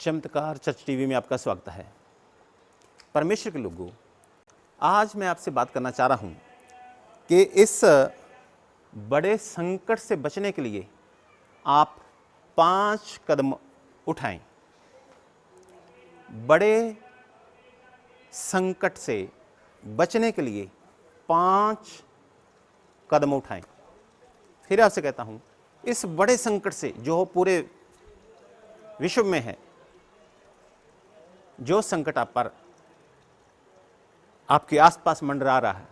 चमत्कार church TV में आपका स्वागत है। परमेश्वर के लोगों, आज मैं आपसे बात करना चाह रहा हूं कि इस बड़े संकट से बचने के लिए आप 5 कदम उठाएं। बड़े संकट से बचने के लिए 5 कदम उठाएं। फिर आपसे कहता हूं, इस बड़े संकट से जो पूरे विश्व में है, जो संकट आप पर आपके आसपास मंडरा रहा है,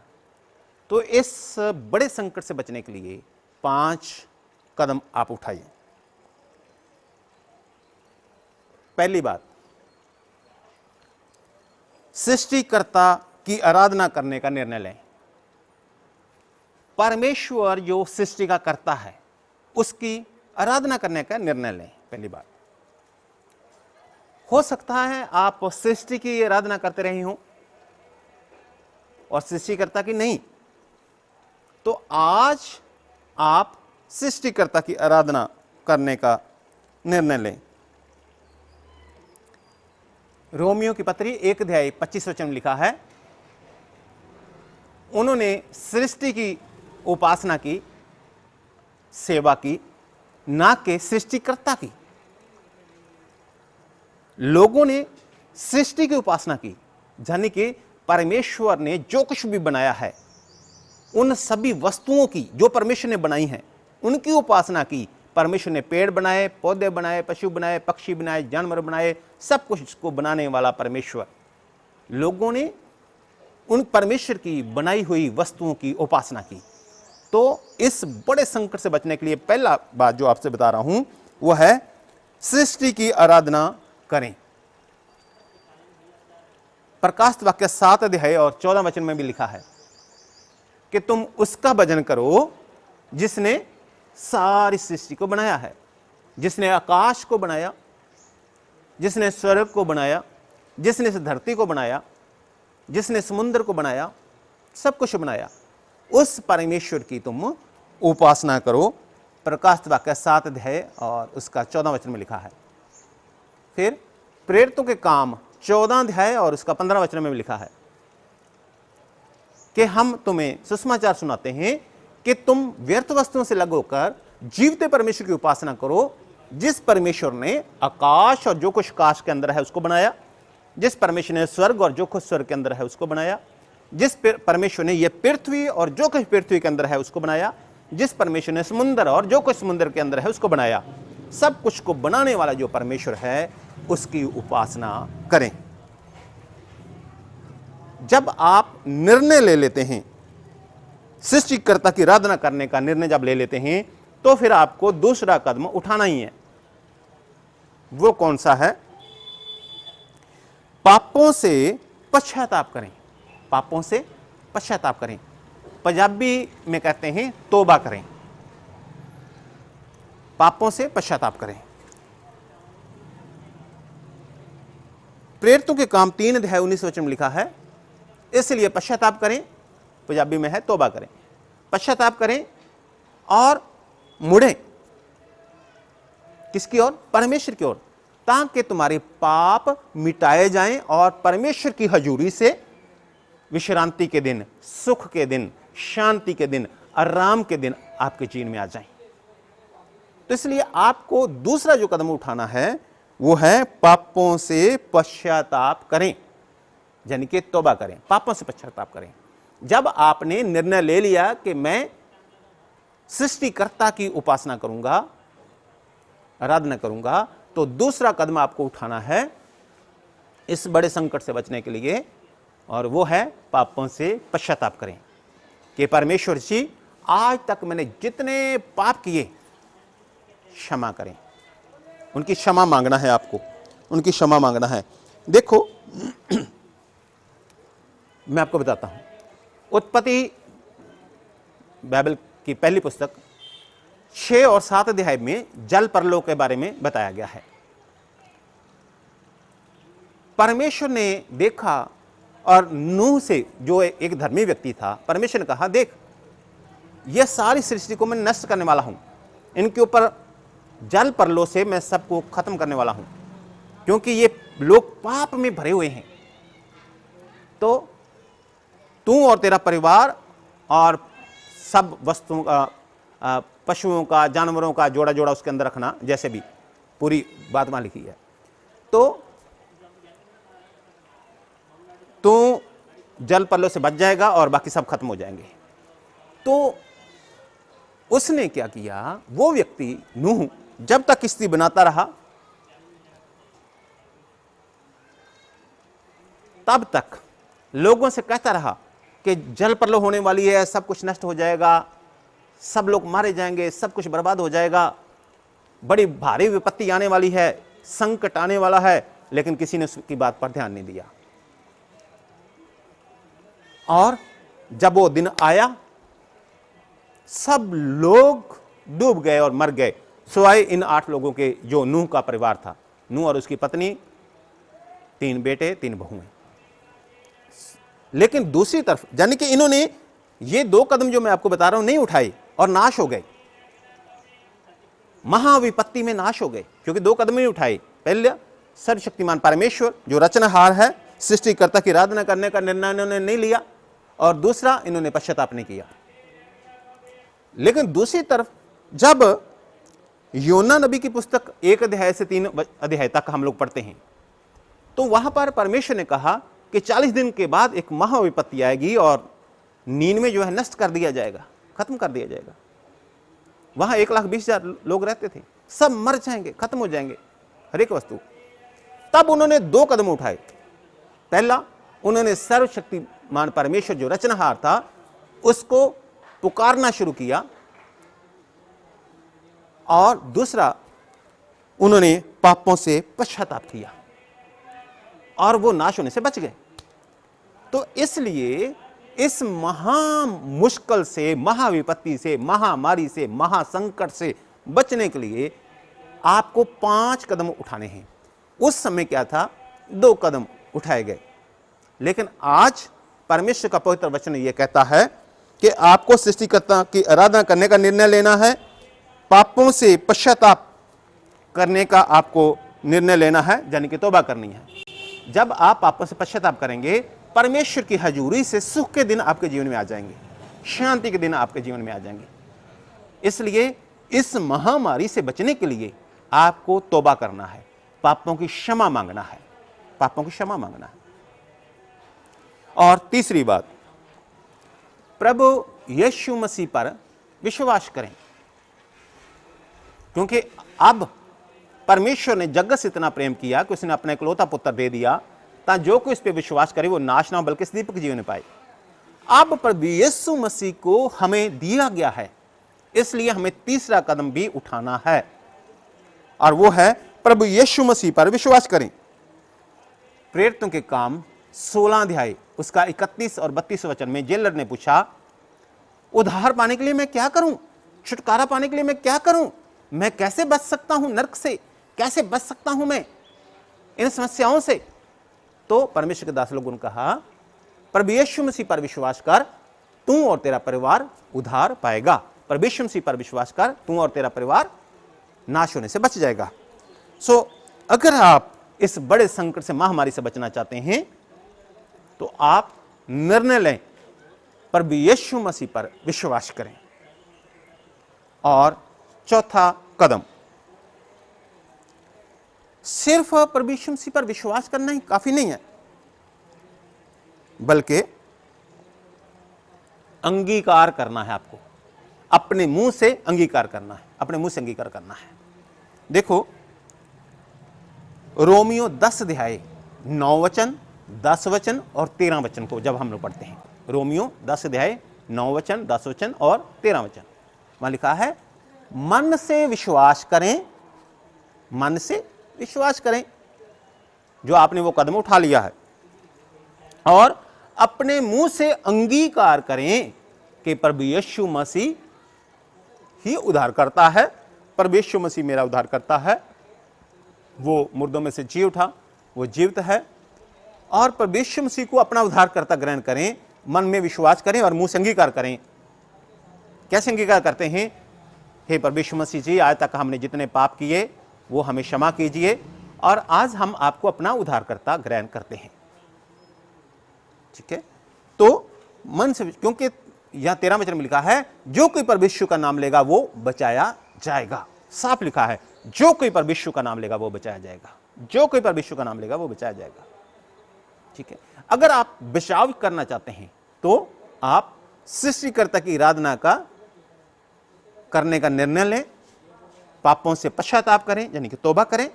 तो इस बड़े संकट से बचने के लिए 5 कदम आप उठाइए। पहली बात, सृष्टिकर्ता की आराधना करने का निर्णय लें। परमेश्वर जो सृष्टि का कर्ता है, उसकी आराधना करने का निर्णय लें। पहली बात, हो सकता है आप सृष्टि की आराधना करते रहे हों और सृष्टिकर्ता की नहीं, तो आज आप सृष्टिकर्ता की आराधना करने का निर्णय लें। रोमियो की पत्री 1 अध्याय 25 वचन में लिखा है, उन्होंने सृष्टि की उपासना की, सेवा की, ना कि सृष्टिकर्ता की। लोगों ने सृष्टि की उपासना की, यानी कि परमेश्वर ने जो कुछ भी बनाया है, उन सभी वस्तुओं की जो परमेश्वर ने बनाई हैं, उनकी उपासना की। परमेश्वर ने पेड़ बनाए, पौधे बनाए, पशु बनाए, पक्षी बनाए, जानवर बनाए, सब कुछ इसको बनाने वाला परमेश्वर। लोगों ने उन परमेश्वर की बनाई हुई वस्तुओं की उपासना की। तो इस बड़े संकट से बचने के लिए पहला बात जो आपसे बता रहा हूं, वह है सृष्टि की आराधना करें। प्रकाशित वाक्य 7 अध्याय और 14 वचन में भी लिखा है कि तुम उसका भजन करो जिसने सारी सृष्टि को बनाया है, जिसने आकाश को बनाया, जिसने स्वर्ग को बनाया, जिसने इस धरती को बनाया, जिसने समुद्र को बनाया, सब कुछ बनाया। उस परमेश्वर की तुम उपासना करो। प्रकाशित वाक्य 7 अध्याय और उसका 14 वचन में लिखा है। फिर प्रेरितों के काम 14 अध्याय और उसका 15 वचन में भी लिखा है कि हम तुम्हें सुसमाचार सुनाते हैं कि तुम व्यर्थ वस्तुओं से अलग होकर जीवते परमेश्वर की उपासना करो, जिस परमेश्वर ने आकाश और जो कुछ आकाश के अंदर है उसको बनाया, जिस परमेश्वर ने स्वर्ग और जो कुछ स्वर्ग के अंदर है उसको बनाया, जिस परमेश्वर ने यह पृथ्वी और जो कुछ पृथ्वी के अंदर है उसको बनाया, जिस परमेश्वर ने समुद्र और जो कुछ समुद्र के अंदर है उसको बनाया। सब कुछ को बनाने वाला जो परमेश्वर है, उसकी उपासना करें। जब आप निर्णय ले लेते हैं, सृष्टिकर्ता की आराधना करने का निर्णय जब ले लेते हैं, तो फिर आपको दूसरा कदम उठाना ही है। वो कौन सा है? पापों से पश्चाताप करें। पापों से पश्चाताप करें। पंजाबी में कहते हैं तौबा करें। पापों से पश्चाताप करें। प्रेरितों के काम 3 अध्याय 19 वचन में लिखा है, इसलिए पश्चाताप करें, पंजाबी में है तौबा करें, पश्चाताप करें और मुड़ें। किसकी ओर? परमेश्वर की ओर, ताकि तुम्हारे पाप मिटाए जाएं और परमेश्वर की हजूरी से विश्रांति के दिन, सुख के दिन, शांति के दिन, आराम के दिन आपके जीवन में आ जाएं। तो इसलिए आपको दूसरा जो कदम उठाना है, वो है पापों से पश्चाताप करें, यानी कि तौबा करें, पापों से पश्चाताप करें। जब आपने निर्णय ले लिया कि मैं सृष्टिकर्ता की उपासना करूंगा, आराधना करूंगा, तो दूसरा कदम आपको उठाना है इस बड़े संकट से बचने के लिए, और वो है पापों से पश्चाताप करें कि परमेश्वर जी, आज तक मैंने जितने पाप किए क्षमा करें। उनकी क्षमा मांगना है आपको, उनकी क्षमा मांगना है। देखो मैं आपको बताता हूं, उत्पत्ति बाइबल की पहली पुस्तक 6 और 7 अध्याय में जल परलोक के बारे में बताया गया है। परमेश्वर ने देखा और नूह से, जो एक धर्मी व्यक्ति था, परमेश्वर ने कहा, देख, यह सारी सृष्टि को मैं नष्ट करने वाला हूं, इनके ऊपर जल परलोक से मैं सबको खत्म करने वाला हूं। क्योंकि ये लोग पाप में भरे हुए हैं। तो तू और तेरा परिवार और सब वस्तुओं का, पशुओं का, जानवरों का जोड़ा जोड़ा उसके अंदर रखना, जैसे भी पूरी बात वहां लिखी है। तो तू जल पल्लों से बच जाएगा और बाकी सब खत्म हो जाएंगे। तो उसने क्या किया, वो व्यक्ति नूह जब तक किश्ती बनाता रहा तब तक लोगों से कहता रहा कि जल प्रलय होने वाली है, सब कुछ नष्ट हो जाएगा, सब लोग मारे जाएंगे, सब कुछ बर्बाद हो जाएगा, बड़ी भारी विपत्ति आने वाली है, संकट आने वाला है। लेकिन किसी ने उसकी बात पर ध्यान नहीं दिया। और जब वो दिन आया, सब लोग डूब गए और मर गए, सिवाय इन 8 लोगों के जो नूह का परिवार था। नूह और उसकी पत्नी, 3 बेटे 3 बहुएं। लेकिन दूसरी तरफ यानी कि इन्होंने ये 2 कदम जो मैं आपको बता रहा हूं नहीं उठाए और नाश हो गए, महाविपत्ति में नाश हो गए, क्योंकि 2 कदम नहीं उठाए। पहले सर्वशक्तिमान परमेश्वर जो रचनहार है, सृष्टिकर्ता की आराधना करने का निर्णय इन्होंने नहीं लिया, और दूसरा इन्होंने पश्चाताप नहीं किया। लेकिन दूसरी तरफ जब योना नबी की पुस्तक 1 अध्याय से 3 अध्याय तक हम लोग पढ़ते हैं, तो वहां पर परमेश्वर ने कहा कि 40 दिन के बाद एक महाविपत्ति आएगी और नीनवे जो है नष्ट कर दिया जाएगा, खत्म कर दिया जाएगा। वहां 1,20,000 लोग रहते थे, सब मर जाएंगे, खत्म हो जाएंगे, हर एक वस्तु। तब उन्होंने 2 कदम उठाए। पहला, उन्होंने सर्वशक्तिमान परमेश्वर जो रचनहार था उसको पुकारना शुरू किया, और दूसरा उन्होंने पापों से पश्चाताप किया और वो नाश होने से बच गए। तो इसलिए इस महा मुश्किल से, महाविपत्ति से, महामारी से, महासंकट से बचने के लिए आपको 5 कदम उठाने हैं। उस समय क्या था, 2 कदम उठाए गए। लेकिन आज परमेश्वर का पवित्र वचन यह कहता है कि आपको सृष्टिकर्ता की आराधना करने का निर्णय लेना है, पापों से पश्चाताप करने का आपको निर्णय लेना है, यानी कि तौबा करनी है। जब आप पापों से पश्चाताप करेंगे, परमेश्वर की हजूरी से सुख के दिन आपके जीवन में आ जाएंगे, शांति के दिन आपके जीवन में आ जाएंगे। इसलिए इस महामारी से बचने के लिए आपको तौबा करना है, पापों की क्षमा मांगना है, पापों की क्षमा मांगना है। और तीसरी बात, प्रभु यीशु मसीह पर विश्वास करें, क्योंकि अब परमेश्वर ने जगत से इतना प्रेम किया कि उसने अपना इकलौता पुत्र दे दिया, ताकि जो कोई इस पे विश्वास करे वो नाश ना हो बल्कि दीपक जीवन पाए। अब प्रभु यीशु मसीह को हमें दिया गया है, इसलिए हमें तीसरा कदम भी उठाना है, और वो है प्रभु यीशु मसीह पर विश्वास करें। प्रेरितों के काम 16 अध्याय उसका 31 और 32 वचन में जेलर ने पूछा, उद्धार पाने के लिए मैं क्या करूं, छुटकारा पाने के लिए मैं क्या करूं, मैं कैसे बच सकता हूं नरक से, कैसे बच सकता हूं मैं इन समस्याओं से। तो परमेश्वर के दास लोगों ने कहा, प्रभु यीशु मसीह पर विश्वास कर, तू और तेरा परिवार उद्धार पाएगा। प्रभु यीशु मसीह पर विश्वास कर, तू और तेरा परिवार नाश होने से बच जाएगा। अगर आप इस बड़े संकट से, महामारी से बचना चाहते हैं, तो आप निर्णय लें, प्रभु यीशु मसीह पर विश्वास करें। और चौथा कदम, सिर्फ प्रभु यीशु मसीह पर विश्वास करना ही काफी नहीं है, बल्कि अंगीकार करना है। आपको अपने मुंह से अंगीकार करना है, अपने मुंह से अंगीकार करना है। देखो, रोमियो 10 अध्याय 9 वचन, 10 वचन और 13 वचन को जब हम लोग पढ़ते हैं, रोमियो 10 अध्याय 9 वचन, 10 वचन और 13 वचन, वहां लिखा है, मन से विश्वास करें, मन से विश्वास करें जो आपने वो कदम उठा लिया है, और अपने मुंह से अंगीकार करें कि प्रभु यीशु मसीह ही उद्धार करता है, प्रभु यीशु मसीह मेरा उद्धार करता है, वो मुर्दों में से जी उठा, वो जीवित है, और प्रभु यीशु मसीह को अपना उद्धारकर्ता ग्रहण करें, मन में विश्वास करें और मुंह से अंगीकार करें। कैसे अंगीकार करते हैं? हे प्रभु यीशु मसीह जी, आज तक हमने जितने पाप किए वो हमें क्षमा कीजिए, और आज हम आपको अपना उद्धारकर्ता ग्रहण करते हैं। ठीक है, तो मन से, क्योंकि यहां 13 वचन में लिखा है जो कोई परमेश्वर का नाम लेगा वो बचाया जाएगा। साफ लिखा है, जो कोई परमेश्वर का नाम लेगा वो बचाया जाएगा, जो कोई परमेश्वर का नाम लेगा वो बचाया जाएगा। ठीक है, अगर आप बचाव करना चाहते हैं तो आप सृष्टिकर्ता की आराधना करने का निर्णय लें, पापों से पश्चाताप करें यानी कि तौबा करें।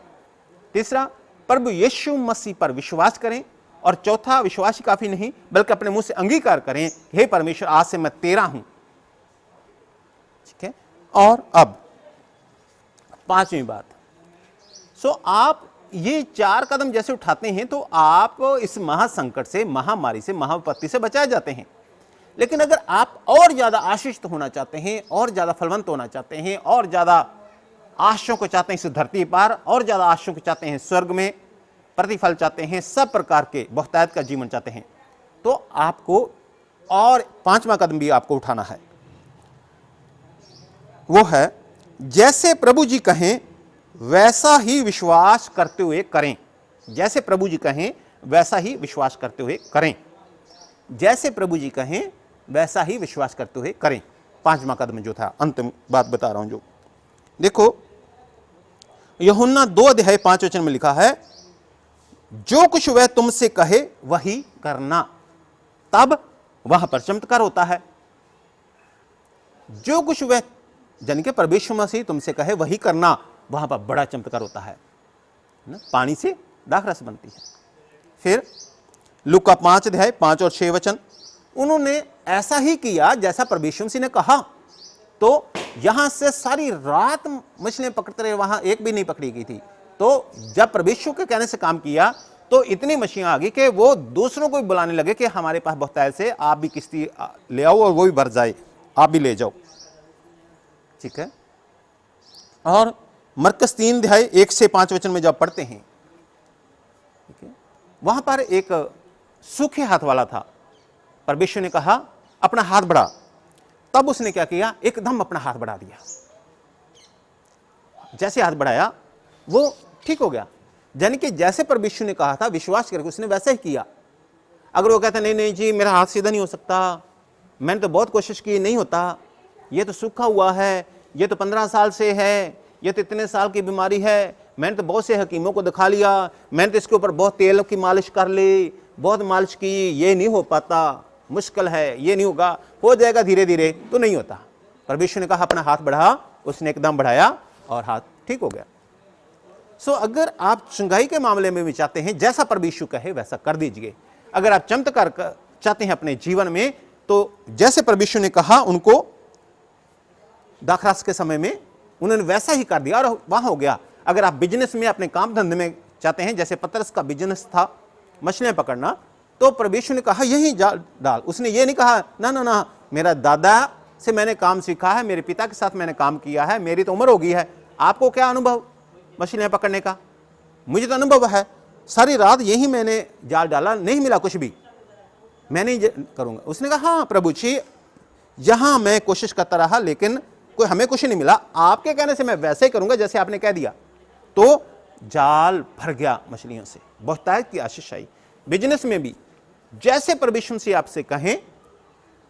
तीसरा, प्रभु यीशु मसीह पर विश्वास करें। और चौथा, विश्वास ही काफी नहीं बल्कि अपने मुंह से अंगीकार करें, हे परमेश्वर आज से मैं तेरा हूं। ठीक है, और अब पांचवी बात, आप ये 4 कदम जैसे उठाते हैं तो आप इस महासंकट से, महामारी से, महाविपत्ति से बचाए जाते हैं। लेकिन अगर आप और ज्यादा आशीषित होना चाहते हैं, और ज्यादा फलवंत होना चाहते हैं, और ज्यादा आशीषों को चाहते हैं इस धरती पर, और ज्यादा आशीषों को चाहते हैं स्वर्ग में, प्रतिफल चाहते हैं, सब प्रकार के बहुतायत का जीवन चाहते हैं, तो आपको और 5वां कदम भी आपको उठाना है। वो है जैसे प्रभु जी कहें वैसा ही विश्वास करते हुए करें। जैसे प्रभु जी कहें वैसा ही विश्वास करते हुए करें। जैसे प्रभु जी कहें वैसा ही विश्वास करते हुए करें। 5वां कदम जो था, अंतिम बात बता रहा हूं जो, देखो यूहन्ना 2:5 में लिखा है जो कुछ वह तुमसे कहे वही करना, तब वहां पर चमत्कार होता है। जो कुछ वह, यानी कि परमेश्वर मसीह तुमसे कहे वही करना, वहां पर बड़ा चमत्कार होता है ना, पानी से दाखरस बनती है। फिर लूका 5:5 और 6 वचन, उन्होंने ऐसा ही किया जैसा परमेश्वर मसीह ने कहा, तो यहां से सारी रात मछलियां पकड़ते रहे, वहां एक भी नहीं पकड़ी गई थी। तो जब परमेश्वर के कहने से काम किया तो इतनी मछलियां आ गई कि वो दूसरों को भी बुलाने लगे कि हमारे पास बहुतायत से, आप भी किश्ती ले आओ और वो भी भर जाए, आप भी ले जाओ। ठीक है, और मरकस 3:1 से 5 वचन में जब पढ़ते हैं, ठीक है, वहां पर एक सूखे हाथ वाला था। परमेश्वर ने कहा अपना हाथ बढ़ा, तब उसने क्या किया, एकदम अपना हाथ बढ़ा दिया। जैसे हाथ बढ़ाया वो ठीक हो गया, यानी कि जैसे परमेश्वर ने कहा था विश्वास करके उसने वैसा ही किया। अगर वो कहता नहीं नहीं जी मेरा हाथ सीधा नहीं हो सकता, मैंने तो बहुत कोशिश की, नहीं होता, ये तो सूखा हुआ है, ये तो 15 साल से है, ये तो इतने साल की बीमारी है, मैंने तो बहुत से हकीमों को दिखा लिया, मैंने तो इसके ऊपर बहुत तेल की मालिश कर ली, बहुत मालिश की, ये नहीं हो पाता, मुश्किल है, ये नहीं होगा, हो जाएगा धीरे धीरे, तो नहीं होता। परमेश्वर ने कहा अपना हाथ बढ़ा, उसने एकदम बढ़ाया और हाथ ठीक हो गया। अगर आप चंगाई के मामले में भी चाहते हैं जैसा परमेश्वर कहे वैसा कर दीजिए। अगर आप चमत्कार चाहते हैं अपने जीवन में, तो जैसे परमेश्वर ने कहा उनको दाखरस के समय में उन्होंने वैसा ही कर दिया और वहां हो गया। अगर आप बिजनेस में, अपने काम धंधे में चाहते हैं, जैसे पतरस का बिजनेस था मछलियां पकड़ना, तो परमेश्वर ने कहा यही जाल डाल। उसने ये नहीं कहा ना ना ना मेरा दादा से मैंने काम सीखा है, मेरे पिता के साथ मैंने काम किया है, मेरी तो उम्र हो गई है, आपको क्या अनुभव मछलियां पकड़ने का, मुझे तो अनुभव है, सारी रात यही मैंने जाल डाला, नहीं मिला कुछ भी, मैं नहीं करूंगा। उसने कहा हाँ प्रभु जी, यहां मैं कोशिश करता रहा लेकिन कोई हमें कुछ नहीं मिला, आपके कहने से मैं वैसे ही करूंगा जैसे आपने कह दिया। तो जाल भर गया मछलियों से, बहुतायत की आशीष आई। बिजनेस में भी जैसे परमेश्वर से आपसे कहें,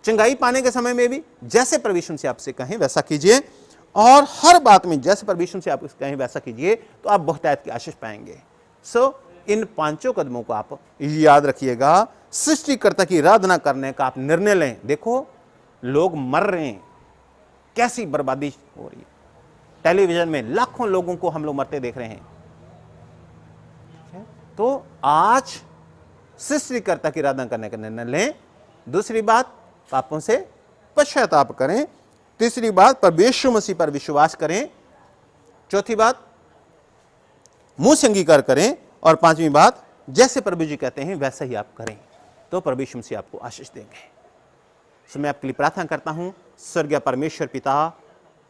चंगाई पाने के समय में भी जैसे परमेश्वर से आपसे कहें वैसा कीजिए, और हर बात में जैसे परमेश्वर से आप कहें वैसा कीजिए, तो आप बहुतायत की आशीष पाएंगे। इन 5 कदमों को आप याद रखिएगा। सृष्टिकर्ता की आराधना करने का आप निर्णय लें। देखो लोग मर रहे हैं, कैसी बर्बादी हो रही है, टेलीविजन में लाखों लोगों को हम लोग मरते देख रहे हैं। तो आज सृष्टिकर्ता की आराधना करने का निर्णय लें। दूसरी बात, पापों से पश्चाताप करें। तीसरी बात, परमेश्वर मसीह पर विश्वास करें। चौथी बात, मुंह से अंगीकार करें। और 5वीं बात, जैसे प्रभु जी कहते हैं वैसा ही आप करें, तो परमेश्वर मसीह आपको आशीष देंगे। मैं आपके लिए प्रार्थना करता हूं, स्वर्गीय परमेश्वर पिता,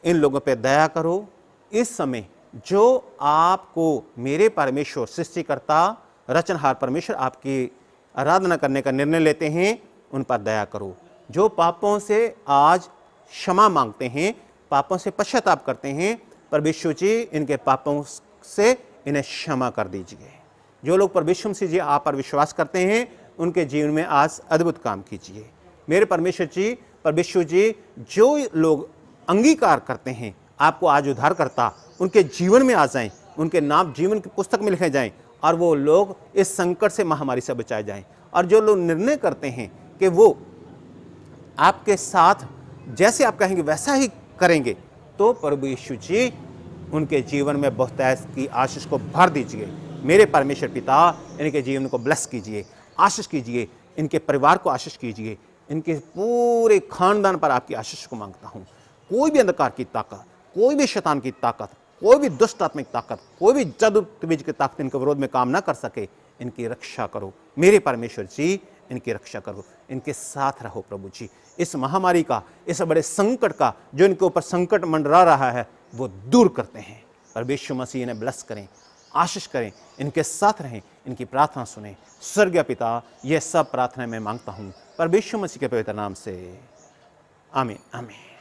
इन लोगों पर दया करो। इस समय जो आपको मेरे परमेश्वर, सृष्टिकर्ता, रचनहार परमेश्वर आपकी आराधना करने का निर्णय लेते हैं, उन पर दया करो। जो पापों से आज क्षमा मांगते हैं, पापों से पश्चाताप करते हैं, परमेश्वर जी इनके पापों से इन्हें क्षमा कर दीजिए। जो लोग प्रभु यीशु मसीह जी आप पर विश्वास करते हैं, उनके जीवन में आज अद्भुत काम कीजिए। मेरे परमेश्वर जी, प्रभु यीशु जी, जो लोग अंगीकार करते हैं आपको आज उद्धार करता, उनके जीवन में आ जाएं, उनके नाम जीवन की पुस्तक में लिखे जाएं और वो लोग इस संकट से, महामारी से बचाए जाएं। और जो लोग निर्णय करते हैं कि वो आपके साथ जैसे आप कहेंगे वैसा ही करेंगे, तो प्रभु यीशु जी उनके जीवन में बहुतायत की आशीष को भर दीजिए। मेरे परमेश्वर पिता, इनके जीवन को ब्लेस कीजिए, आशीष कीजिए, इनके परिवार को आशीष कीजिए, इनके पूरे खानदान पर आपकी आशीष को मांगता हूँ। कोई भी अंधकार की ताकत, कोई भी शैतान की ताकत, कोई भी दुष्ट आत्मिक ताकत, कोई भी जादू तवीज की ताकत इनके विरोध में काम ना कर सके, इनकी रक्षा करो। मेरे परमेश्वर जी, इनकी रक्षा करो, इनके साथ रहो प्रभु जी। इस महामारी का, इस बड़े संकट का जो इनके ऊपर संकट मंडरा रहा है, वो दूर करते हैं। प्रभु यीशु मसीह इन्हें ब्लेस करें, आशीष करें, इनके साथ रहें, इनकी प्रार्थना सुने। स्वर्गीय पिता, यह सब प्रार्थना मैं मांगता हूँ प्रभु यीशु मसीह के पवित्र नाम से, आमीन आमीन।